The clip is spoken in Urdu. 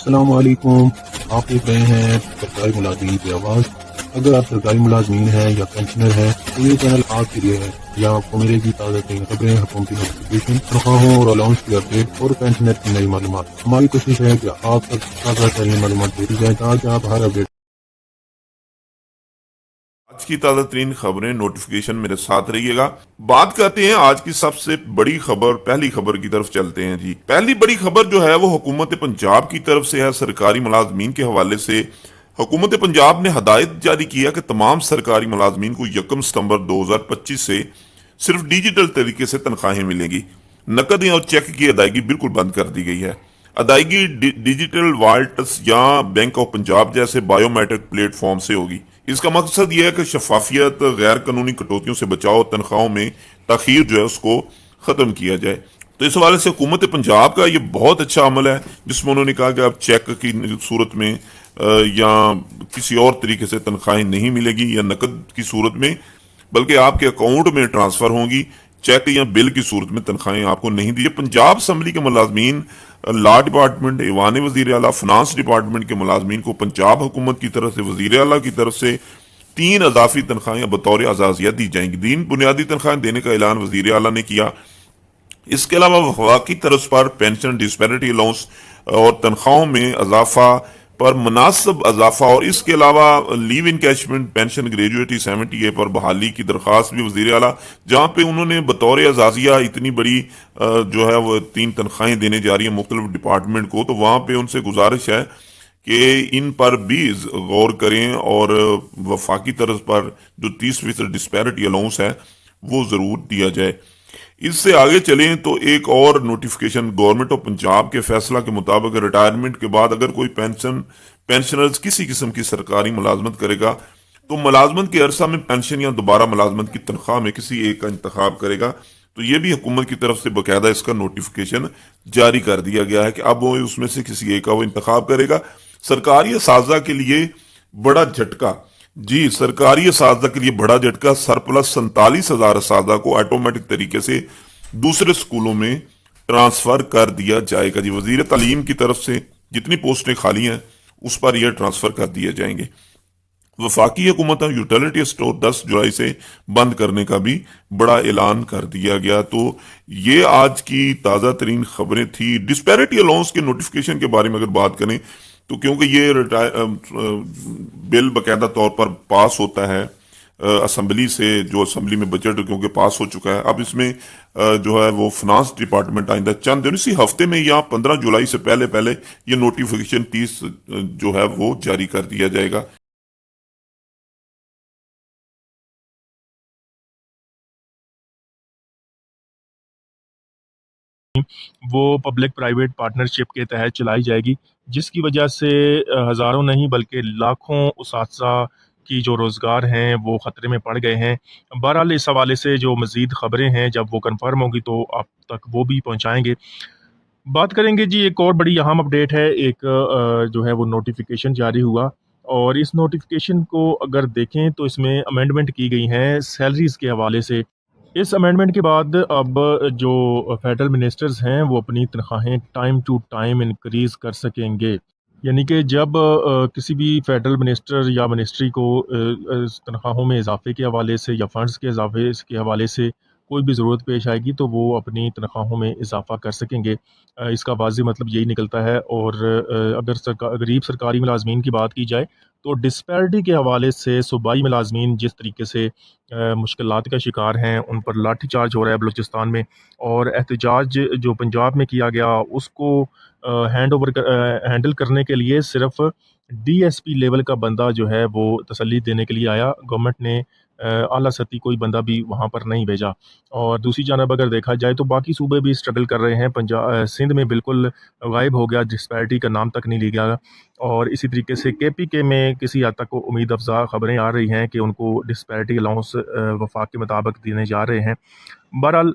السلام علیکم، آپ دیکھ رہے ہیں سرکاری ملازمین کی آواز۔ اگر آپ سرکاری ملازمین ہیں یا پینشنر ہیں تو یہ چینل آپ کے لیے ہے۔ یہاں آپ کو ملے گی تازہ ترین خبریں، حکومتی نوٹیفکیشن، تنخواہوں اور الاؤنس کی اپڈیٹ اور پینشنر کی نئی معلومات۔ ہماری کوشش ہے کہ آپ تک تازہ ترین معلومات بھیجی جائیں تاکہ آپ ہر اپڈیٹ آج کی تازہ ترین خبریں نوٹیفکیشن میرے ساتھ رہیے گا۔ بات کرتے ہیں آج کی سب سے بڑی خبر، پہلی خبر کی طرف چلتے ہیں جی۔ پہلی بڑی خبر جو ہے وہ حکومت پنجاب کی طرف سے ہے۔ سرکاری ملازمین کے حوالے سے حکومت پنجاب نے ہدایت جاری کیا کہ تمام سرکاری ملازمین کو 1 ستمبر 2025 سے صرف ڈیجیٹل طریقے سے تنخواہیں ملیں گی۔ نقد اور چیک کی ادائیگی بالکل بند کر دی گئی ہے۔ ادائیگی ڈیجیٹل والٹس یا بینک آف پنجاب جیسے بایو میٹرک پلیٹ فارم سے ہوگی۔ اس کا مقصد یہ ہے کہ شفافیت، غیر قانونی کٹوتیوں سے بچاؤ، تنخواہوں میں تاخیر جو ہے اس کو ختم کیا جائے۔ تو اس حوالے سے حکومت پنجاب کا یہ بہت اچھا عمل ہے جس میں انہوں نے کہا کہ اب چیک کی صورت میں یا کسی اور طریقے سے تنخواہیں نہیں ملے گی یا نقد کی صورت میں، بلکہ آپ کے اکاؤنٹ میں ٹرانسفر ہوں گی۔ چیک یا بل کی صورت میں تنخواہیں آپ کو نہیں دی۔ پنجاب اسمبلی کے ملازمین، لا ڈپارٹمنٹ، ایوان وزیر اعلیٰ، فنانس ڈپارٹمنٹ کے ملازمین کو پنجاب حکومت کی طرف سے، وزیر اعلیٰ کی طرف سے 3 اضافی تنخواہیں بطور اعزازیہ دی جائیں گی۔ 3 بنیادی تنخواہیں دینے کا اعلان وزیر اعلیٰ نے کیا۔ اس کے علاوہ وفاقی طرز پر پینشن ڈسپیرٹی الاؤنس اور تنخواہوں میں اضافہ پر مناسب اضافہ، اور اس کے علاوہ لیو انکیشمنٹ پینشن گریجویٹی 70A پر بحالی کی درخواست بھی وزیر اعلیٰ، جہاں پہ انہوں نے بطور اعزازیہ اتنی بڑی جو ہے وہ 3 تنخواہیں دینے جا رہی ہیں مختلف ڈپارٹمنٹ کو، تو وہاں پہ ان سے گزارش ہے کہ ان پر بھی غور کریں اور وفاقی طرز پر جو 30% ڈسپیرٹی الاؤنس ہے وہ ضرور دیا جائے۔ اس سے آگے چلیں تو ایک اور نوٹیفکیشن گورنمنٹ آف پنجاب کے فیصلہ کے مطابق ریٹائرمنٹ کے بعد اگر کوئی پینشنرز کسی قسم کی سرکاری ملازمت کرے گا تو ملازمت کے عرصہ میں پینشن یا دوبارہ ملازمت کی تنخواہ میں کسی ایک کا انتخاب کرے گا۔ تو یہ بھی حکومت کی طرف سے باقاعدہ اس کا نوٹیفکیشن جاری کر دیا گیا ہے کہ اب وہ اس میں سے کسی ایک کا وہ انتخاب کرے گا۔ سرکاری اساتذہ کے لیے بڑا جھٹکا، جی سرکاری اساتذہ کے لیے بڑا جھٹکا، سرپلس 47,000 اساتذہ کو آٹومیٹک طریقے سے دوسرے سکولوں میں ٹرانسفر کر دیا جائے گا۔ جی وزیر تعلیم کی طرف سے جتنی پوسٹیں خالی ہیں اس پر یہ ٹرانسفر کر دیے جائیں گے۔ وفاقی حکومت یوٹیلیٹی اسٹور 10 جولائی سے بند کرنے کا بھی بڑا اعلان کر دیا گیا۔ تو یہ آج کی تازہ ترین خبریں تھی۔ ڈسپیرٹی الاؤنس کے نوٹیفکیشن کے بارے میں اگر بات کریں تو کیونکہ یہ بل باقاعدہ طور پر پاس ہوتا ہے اسمبلی سے، جو اسمبلی میں بجٹ کیونکہ پاس ہو چکا ہے، اب اس میں جو ہے وہ فنانس ڈپارٹمنٹ آئندہ چند دن اسی ہفتے میں یا 15 جولائی سے پہلے یہ نوٹیفکیشن 30 جو ہے وہ جاری کر دیا جائے گا۔ وہ پبلک پرائیویٹ پارٹنرشپ کے تحت چلائی جائے گی، جس کی وجہ سے ہزاروں نہیں بلکہ لاکھوں اساتذہ کی جو روزگار ہیں وہ خطرے میں پڑ گئے ہیں۔ بہرحال اس حوالے سے جو مزید خبریں ہیں جب وہ کنفرم ہوگی تو آپ تک وہ بھی پہنچائیں گے۔ بات کریں گے جی ایک اور بڑی اہم اپڈیٹ ہے، ایک جو ہے وہ نوٹیفیکیشن جاری ہوا، اور اس نوٹیفیکیشن کو اگر دیکھیں تو اس میں امینڈمنٹ کی گئی ہیں سیلریز کے حوالے سے۔ اس امینڈمنٹ کے بعد اب جو فیڈرل منسٹرز ہیں وہ اپنی تنخواہیں ٹائم ٹو ٹائم انکریز کر سکیں گے، یعنی کہ جب کسی بھی فیڈرل منسٹر یا منسٹری کو تنخواہوں میں اضافے کے حوالے سے یا فنڈز کے اضافے کے حوالے سے کوئی بھی ضرورت پیش آئے گی تو وہ اپنی تنخواہوں میں اضافہ کر سکیں گے۔ اس کا واضح مطلب یہی نکلتا ہے۔ اور اگر غریب سرکاری ملازمین کی بات کی جائے تو ڈسپیرٹی کے حوالے سے صوبائی ملازمین جس طریقے سے مشکلات کا شکار ہیں، ان پر لاٹھی چارج ہو رہا ہے بلوچستان میں، اور احتجاج جو پنجاب میں کیا گیا اس کو ہینڈل کرنے کے لیے صرف ڈی ایس پی لیول کا بندہ جو ہے وہ تسلی دینے کے لیے آیا۔ گورنمنٹ نے اعلیٰ سطحی کوئی بندہ بھی وہاں پر نہیں بھیجا۔ اور دوسری جانب اگر دیکھا جائے تو باقی صوبے بھی اسٹرگل کر رہے ہیں۔ سندھ میں بالکل غائب ہو گیا، ڈسپیرٹی کا نام تک نہیں لیا گیا، اور اسی طریقے سے کے پی کے میں کسی حد تک امید افزا خبریں آ رہی ہیں کہ ان کو ڈسپیرٹی الاؤنس وفاق کے مطابق دینے جا رہے ہیں۔ بہرحال